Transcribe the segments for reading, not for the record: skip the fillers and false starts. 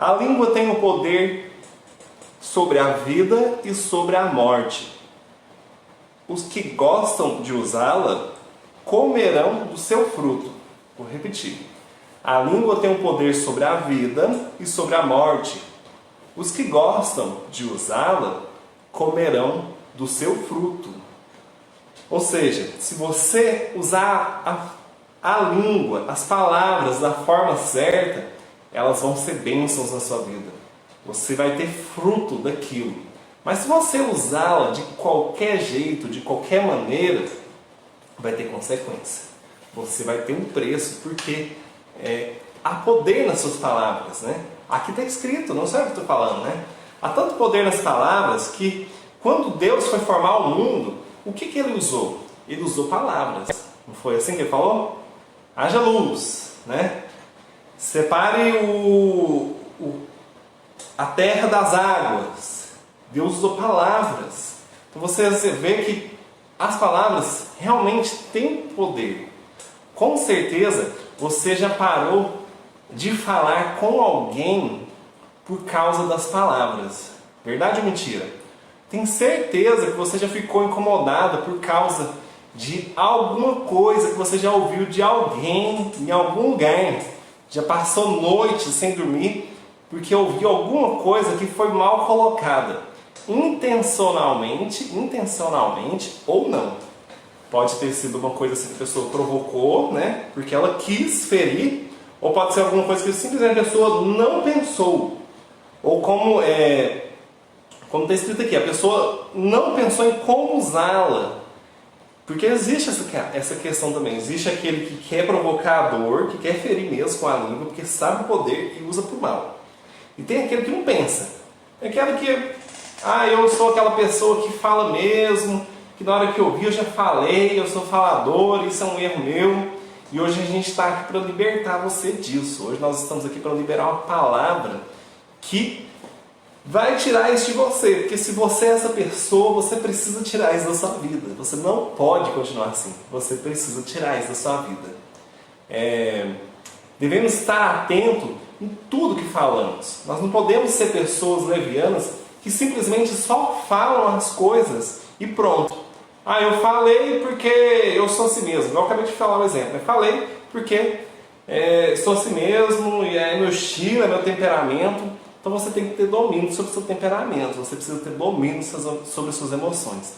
A língua tem o poder sobre a vida e sobre a morte. Os que gostam de usá-la comerão do seu fruto. Vou repetir. A língua tem o poder sobre a vida e sobre a morte. Os que gostam de usá-la comerão do seu fruto. Ou seja, se você usar a língua, as palavras da forma certa, elas vão ser bênçãos na sua vida. Você vai ter fruto daquilo. Mas se você usá-la de qualquer jeito, de qualquer maneira, vai ter consequência. Você vai ter um preço, porque há poder nas suas palavras, né? Aqui está escrito, não sei o que estou falando, né? Há tanto poder nas palavras que, quando Deus foi formar o mundo, o que ele usou? Ele usou palavras. Não foi assim que ele falou? Haja luz, né? Separe a terra das águas. Deus usou palavras. Então você vê que as palavras realmente têm poder. Com certeza você já parou de falar com alguém por causa das palavras. Verdade ou mentira? Tenho certeza que você já ficou incomodada por causa de alguma coisa que você já ouviu de alguém em algum lugar. Já passou noite sem dormir porque ouviu alguma coisa que foi mal colocada. Intencionalmente ou não. Pode ter sido uma coisa assim que a pessoa provocou, né? Porque ela quis ferir. Ou pode ser alguma coisa que simplesmente a pessoa não pensou. Ou como está escrito aqui, a pessoa não pensou em como usá-la. Porque existe essa questão também. Existe aquele que quer provocar a dor, que quer ferir mesmo com a língua, porque sabe o poder e usa para o mal. E tem aquele que não pensa. É aquele que, eu sou aquela pessoa que fala mesmo, que na hora que eu ouvi eu já falei, eu sou falador, isso é um erro meu. E hoje a gente está aqui para libertar você disso. Hoje nós estamos aqui para liberar uma palavra que vai tirar isso de você. Porque se você é essa pessoa, você precisa tirar isso da sua vida. Você não pode continuar assim. Você precisa tirar isso da sua vida. Devemos estar atentos em tudo que falamos. Nós não podemos ser pessoas levianas que simplesmente só falam as coisas e pronto. Eu falei porque eu sou assim mesmo. Eu acabei de falar um exemplo. Eu falei porque sou assim mesmo, e é meu estilo, é meu temperamento. Então você tem que ter domínio sobre o seu temperamento. Você precisa ter domínio sobre as suas emoções.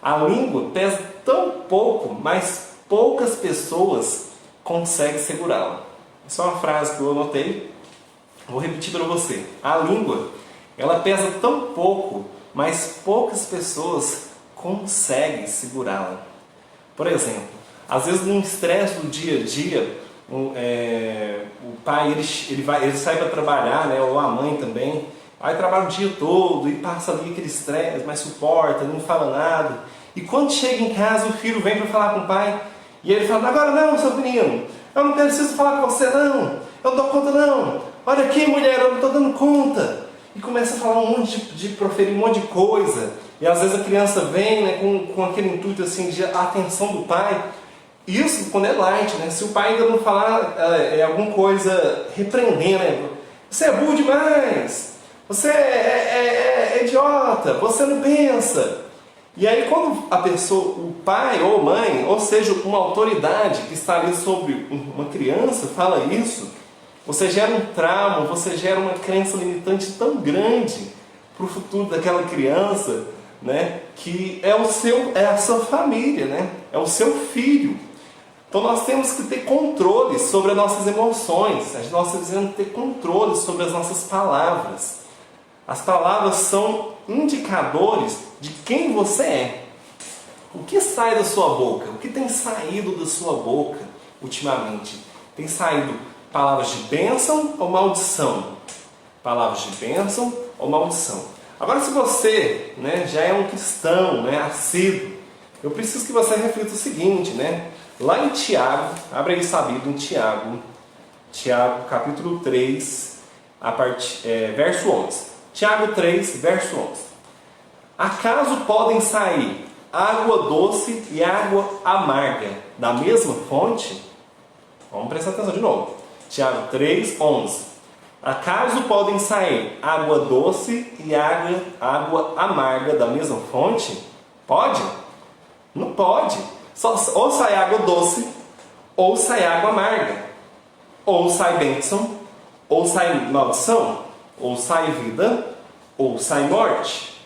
A língua pesa tão pouco, mas poucas pessoas conseguem segurá-la. Essa é uma frase que eu anotei. Vou repetir para você. A língua, ela pesa tão pouco, mas poucas pessoas conseguem segurá-la. Por exemplo, às vezes num estresse do dia a dia, o pai ele sai para trabalhar, né, ou a mãe também, aí trabalha o dia todo e passa ali aquele estresse, mas suporta, não fala nada. E quando chega em casa, o filho vem para falar com o pai e ele fala: agora não, seu menino, eu não preciso falar com você não, eu não dou conta não, olha aqui mulher, eu não estou dando conta. E começa a falar proferir um monte de coisa. E às vezes a criança vem, né, com aquele intuito assim, de atenção do pai. Isso quando é light, né? Se o pai ainda não falar alguma coisa repreendendo, né? Você é burro demais, você é idiota, você não pensa. E aí quando a pessoa, o pai ou mãe, ou seja, uma autoridade que está ali sobre uma criança, fala isso, você gera um trauma, você gera uma crença limitante tão grande para o futuro daquela criança, né? Que é a sua família, né? É o seu filho. Então nós temos que ter controle sobre as nossas emoções. Nós precisamos ter controle sobre as nossas palavras. As palavras são indicadores de quem você é. O que sai da sua boca? O que tem saído da sua boca ultimamente? Tem saído palavras de bênção ou maldição? Palavras de bênção ou maldição? Agora, se você, né, já é um cristão, né, assíduo, eu preciso que você reflita o seguinte, né? Lá em Tiago, abre aí sua Bíblia em Tiago capítulo 3, verso 11. Tiago 3, verso 11. Acaso podem sair água doce e água amarga da mesma fonte? Vamos prestar atenção de novo. Tiago 3, 11. Acaso podem sair água doce e água amarga da mesma fonte? Pode? Não pode. Ou sai água doce, ou sai água amarga. Ou sai bênção, ou sai maldição. Ou sai vida, ou sai morte.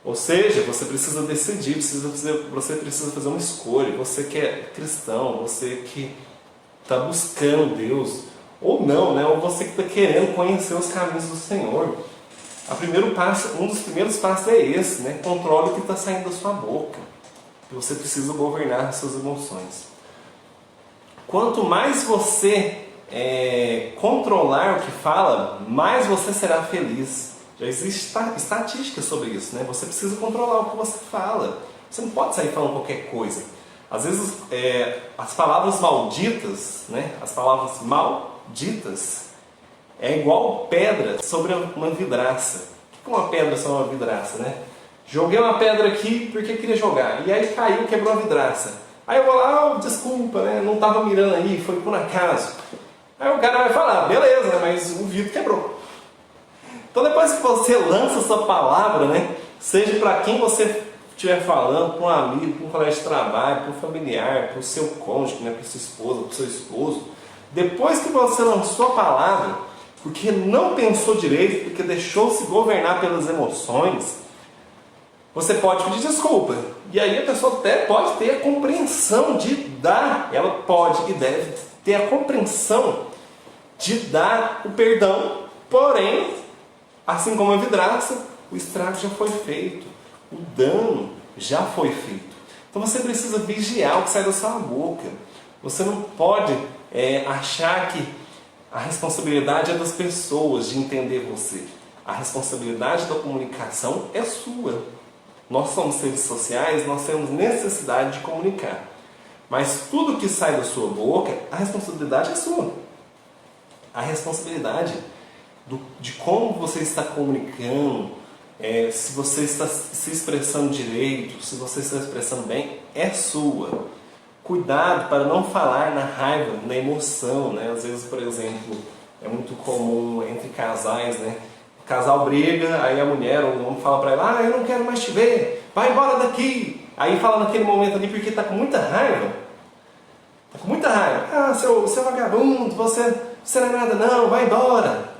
Ou seja, você precisa decidir, você precisa fazer uma escolha. Você que é cristão, você que está buscando Deus, ou não, né? Ou você que está querendo conhecer os caminhos do Senhor. Um dos primeiros passos é esse, né? Controle o que está saindo da sua boca. Você precisa governar as suas emoções. Quanto mais você controlar o que fala, mais você será feliz. Já existe estatística sobre isso, né? Você precisa controlar o que você fala. Você não pode sair falando qualquer coisa. Às vezes, as palavras malditas, né? As palavras malditas é igual pedra sobre uma vidraça. O que é uma pedra sobre uma vidraça, né? Joguei uma pedra aqui porque queria jogar. E aí caiu, quebrou a vidraça. Aí eu vou lá, desculpa, né? Não estava mirando aí, foi por acaso. Aí o cara vai falar, beleza, mas o vidro quebrou. Então depois que você lança essa palavra, né? Seja para quem você estiver falando, para um amigo, para um colega de trabalho, para um familiar, para o seu cônjuge, né? Para sua esposa, para o seu esposo. Depois que você lançou a palavra, porque não pensou direito, porque deixou-se governar pelas emoções, você pode pedir desculpa. E aí a pessoa até pode ter a compreensão de dar, ela pode e deve ter a compreensão de dar o perdão, porém, assim como a vidraça, o estrago já foi feito, o dano já foi feito. Então você precisa vigiar o que sai da sua boca. Você não pode achar que a responsabilidade é das pessoas de entender você. A responsabilidade da comunicação é sua. Nós somos seres sociais, nós temos necessidade de comunicar. Mas tudo que sai da sua boca, a responsabilidade é sua. A responsabilidade de como você está comunicando, se você está se expressando direito, se você está expressando bem, é sua. Cuidado para não falar na raiva, na emoção, né? Às vezes, por exemplo, é muito comum entre casais, né? O casal briga, aí a mulher ou o homem fala para ela, eu não quero mais te ver, vai embora daqui. Aí fala naquele momento ali porque está com muita raiva. Está com muita raiva. Seu vagabundo, você não é nada não, vai embora.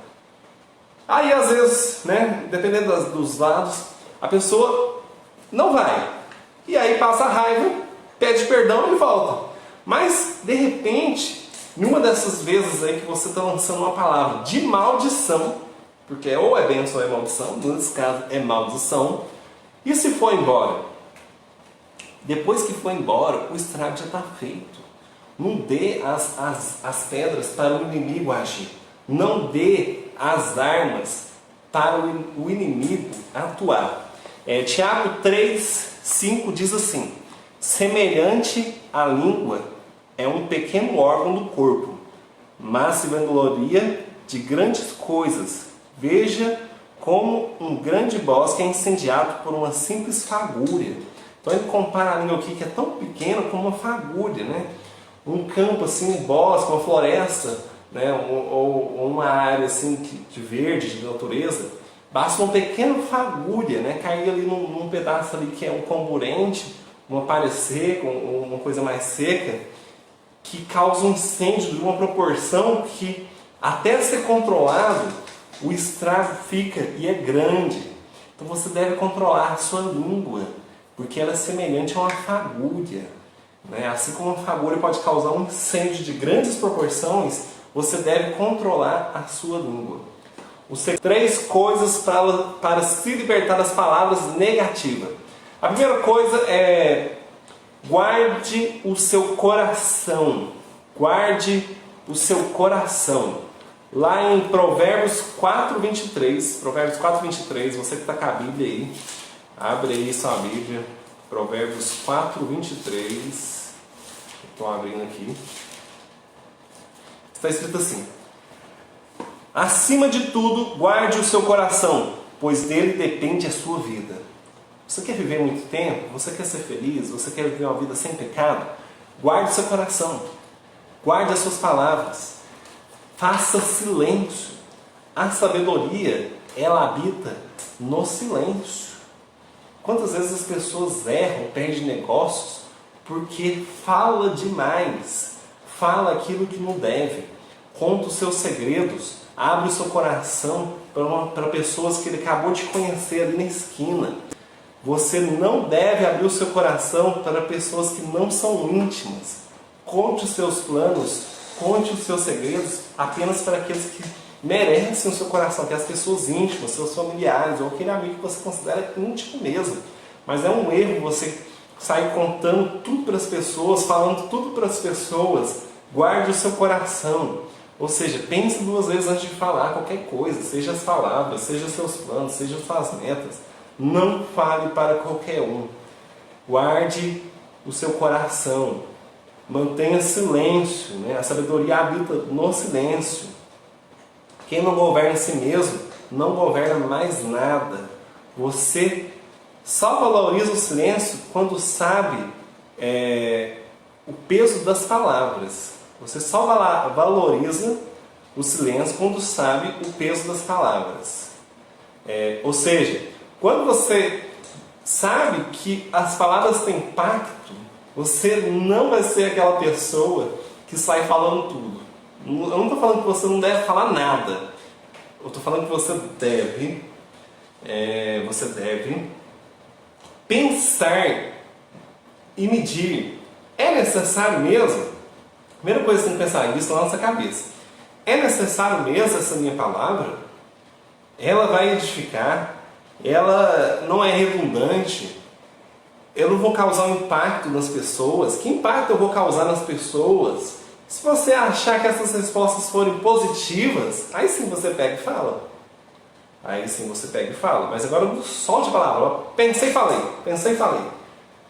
Aí às vezes, né, dependendo dos lados, a pessoa não vai. E aí passa a raiva, pede perdão e volta. Mas, de repente, numa dessas vezes aí que você está lançando uma palavra de maldição, porque ou é bênção ou é maldição, nesse caso é maldição, e se for embora? Depois que for embora, o estrago já está feito. Não dê as pedras para o inimigo agir. Não dê as armas para o inimigo atuar. Tiago 3,5 diz assim: semelhante à língua é um pequeno órgão do corpo, mas se vangloria de grandes coisas. Veja como um grande bosque é incendiado por uma simples fagulha. Então ele compara a língua aqui, que é tão pequena, com uma fagulha, né? Um campo assim, um bosque, uma floresta, né? ou uma área assim de verde, de natureza, basta uma pequena fagulha, né? Cair ali num pedaço ali que é um comburente, uma palha seca, uma coisa mais seca, que causa um incêndio de uma proporção que, até ser controlado, o estrago fica e é grande. Então você deve controlar a sua língua, porque ela é semelhante a uma fagulha, né? Assim como uma fagulha pode causar um incêndio de grandes proporções, você deve controlar a sua língua. Três coisas para se libertar das palavras negativas. A primeira coisa é: guarde o seu coração. Guarde o seu coração. Lá em Provérbios 4:23, Provérbios 4:23, você que está com a Bíblia aí, abre aí sua Bíblia, Provérbios 4:23, estou abrindo aqui, está escrito assim: acima de tudo, guarde o seu coração, pois dele depende a sua vida. Você quer viver muito tempo? Você quer ser feliz? Você quer viver uma vida sem pecado? Guarde o seu coração, guarde as suas palavras. Faça silêncio. A sabedoria, ela habita no silêncio. Quantas vezes as pessoas erram, perdem negócios, porque fala demais, fala aquilo que não deve, conta os seus segredos, abre o seu coração para pessoas que ele acabou de conhecer ali na esquina. Você não deve abrir o seu coração para pessoas que não são íntimas. Conte os seus planos, conte os seus segredos apenas para aqueles que merecem o seu coração, que é as pessoas íntimas, seus familiares, ou aquele amigo que você considera íntimo mesmo. Mas é um erro você sair contando tudo para as pessoas, falando tudo para as pessoas. Guarde o seu coração. Ou seja, pense 2 vezes antes de falar qualquer coisa, seja as palavras, seja os seus planos, seja as suas metas. Não fale para qualquer um. Guarde o seu coração. Mantenha silêncio, né? A sabedoria habita no silêncio. Quem não governa a si mesmo, não governa mais nada. Você só valoriza o silêncio quando sabe o peso das palavras. Você só valoriza o silêncio quando sabe o peso das palavras. Ou seja, quando você sabe que as palavras têm impacto, você não vai ser aquela pessoa que sai falando tudo. Eu não estou falando que você não deve falar nada. Eu estou falando que você deve pensar e medir. É necessário mesmo? A primeira coisa que você tem que pensar isso na nossa cabeça. É necessário mesmo essa minha palavra? Ela vai edificar? Ela não é redundante? Eu não vou causar um impacto nas pessoas? Que impacto eu vou causar nas pessoas? Se você achar que essas respostas forem positivas, aí sim você pega e fala. Mas agora não solte a palavra. Pensei e falei.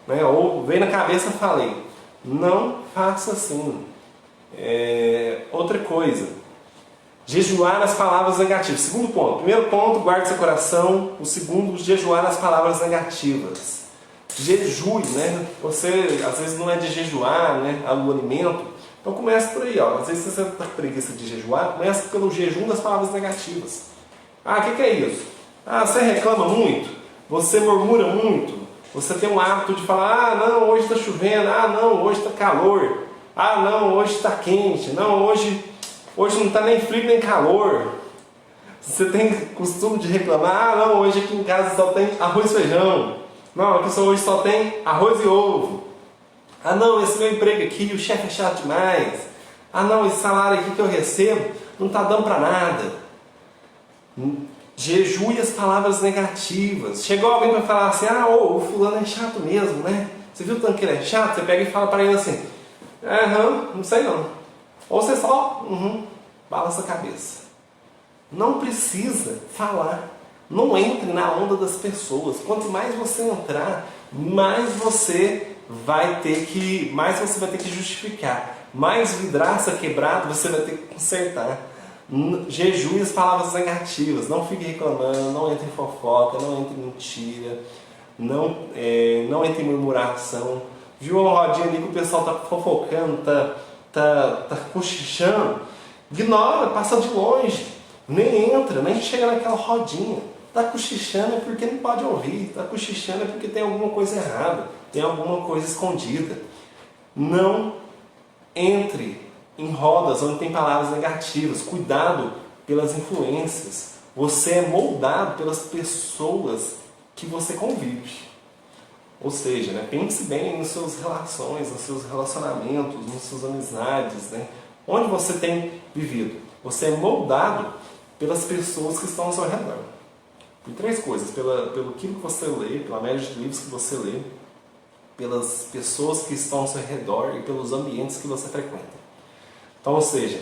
Né? Ou veio na cabeça e falei. Não faça assim. Outra coisa. Jejuar as palavras negativas. Segundo ponto. Primeiro ponto, guarde seu coração. O segundo, jejuar as palavras negativas. Jejue, né? Você às vezes não é de jejuar, né? O alimento. Então comece por aí, ó. Às vezes você está com preguiça de jejuar, comece pelo jejum das palavras negativas. O que é isso? Você reclama muito? Você murmura muito? Você tem um hábito de falar, não, hoje está chovendo, não, hoje está calor, não, hoje está quente, não, hoje não está nem frio nem calor. Você tem costume de reclamar, não, hoje aqui em casa só tem arroz e feijão, não, aqui hoje só tem arroz e ovo. Não, esse meu emprego aqui, o chefe é chato demais. Não, esse salário aqui que eu recebo não está dando para nada. Jejue as palavras negativas. Chegou alguém para falar assim, o fulano é chato mesmo, né? Você viu o tanto que ele é chato? Você pega e fala para ele assim, não sei não. Ou você só, balança a cabeça. Não precisa falar. Não entre na onda das pessoas. Quanto mais você entrar, mais você vai ter que justificar. Mais vidraça quebrada você vai ter que consertar. Jejue as palavras negativas. Não fique reclamando, não entre em fofoca, não entre em mentira, não entre em murmuração. Viu uma rodinha ali que o pessoal está fofocando, tá cochichando? Ignora, passa de longe. Nem entra, nem chega naquela rodinha. Está cochichando é porque não pode ouvir. Está cochichando é porque tem alguma coisa errada. Tem alguma coisa escondida. Não entre em rodas onde tem palavras negativas. Cuidado pelas influências. Você é moldado pelas pessoas que você convive. Ou seja, né, pense bem nas suas relações, nos seus relacionamentos, nas suas amizades, né? Onde você tem vivido. Você é moldado pelas pessoas que estão ao seu redor. Por 3 coisas. Pelo que você lê, pela média de livros que você lê, pelas pessoas que estão ao seu redor e pelos ambientes que você frequenta. Então, ou seja,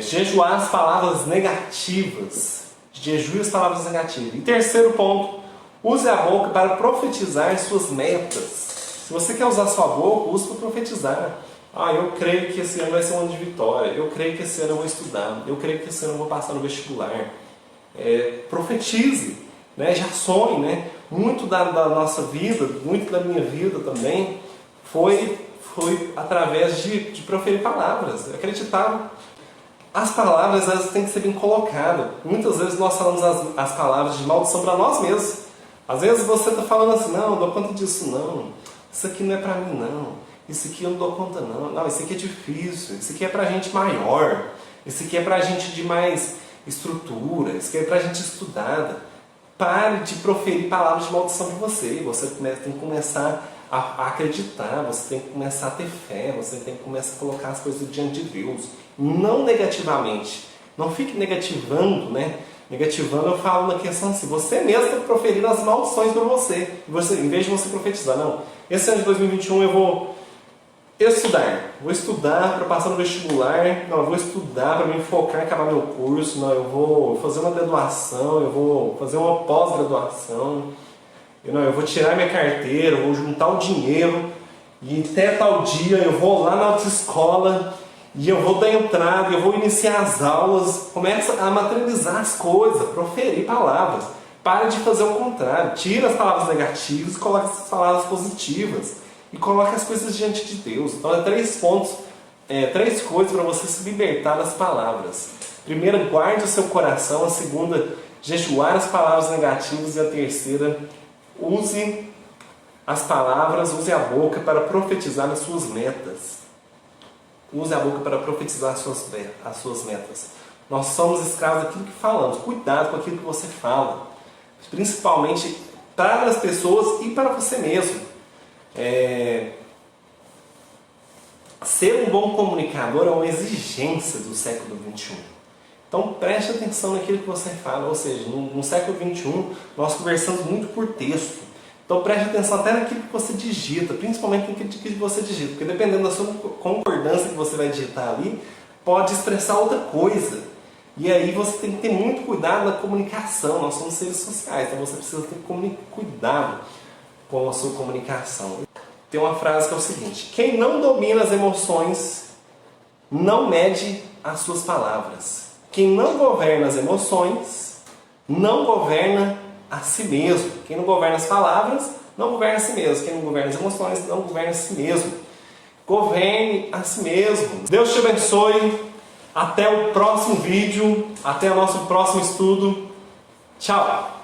jejuar as palavras negativas. Jejue as palavras negativas. E terceiro ponto, use a boca para profetizar suas metas. Se você quer usar sua boca, use para profetizar. Eu creio que esse ano vai ser um ano de vitória. Eu creio que esse ano eu vou estudar. Eu creio que esse ano eu vou passar no vestibular. Profetize, né? Já sonhe, né? Muito da nossa vida, muito da minha vida também foi através de proferir palavras. Eu acreditava As palavras, elas têm que ser bem colocadas. Muitas vezes nós falamos as palavras de maldição para nós mesmos. Às vezes você está falando assim, não dou conta disso não, isso aqui não é para mim não, isso aqui eu não dou conta não, isso aqui é difícil, isso aqui é para gente maior, isso aqui é para gente de mais estrutura, isso aqui é para gente estudada. Pare de proferir palavras de maldição para você. Você tem que começar a acreditar, você tem que começar a ter fé, você tem que começar a colocar as coisas diante de Deus. Não negativamente. Não fique negativando, né? Negativando, eu falo na questão assim, você mesmo está proferindo as maldições para você. Em vez de você profetizar, não. Esse ano de 2021 eu vou estudar para passar no vestibular, não, eu vou estudar para me focar em acabar meu curso, não, eu vou fazer uma graduação, eu vou fazer uma pós-graduação, eu vou tirar minha carteira, eu vou juntar o dinheiro e até tal dia eu vou lá na autoescola e eu vou dar entrada, eu vou iniciar as aulas. Começa a materializar as coisas, proferir palavras. Pare de fazer o contrário, tira as palavras negativas e coloque as palavras positivas. E coloque as coisas diante de Deus. Então, é 3 pontos, 3 coisas para você se libertar das palavras. Primeira, guarde o seu coração. A segunda, jejuar as palavras negativas. E a terceira, use as palavras, use a boca para profetizar as suas metas. Use a boca para profetizar as suas metas. Nós somos escravos daquilo que falamos. Cuidado com aquilo que você fala. Principalmente para as pessoas e para você mesmo. Ser um bom comunicador é uma exigência do século XXI. Então preste atenção naquilo que você fala, ou seja, no século XXI nós conversamos muito por texto. Então preste atenção até naquilo que você digita, principalmente naquilo que você digita, porque dependendo da sua concordância que você vai digitar ali, pode expressar outra coisa. E aí você tem que ter muito cuidado na comunicação, nós somos seres sociais, então você precisa ter cuidado com a sua comunicação. Tem uma frase que é o seguinte: quem não domina as emoções não mede as suas palavras. Quem não governa as emoções não governa a si mesmo. Quem não governa as palavras não governa a si mesmo. Quem não governa as emoções não governa a si mesmo. Governe a si mesmo. Deus te abençoe. Até o próximo vídeo. Até o nosso próximo estudo. Tchau!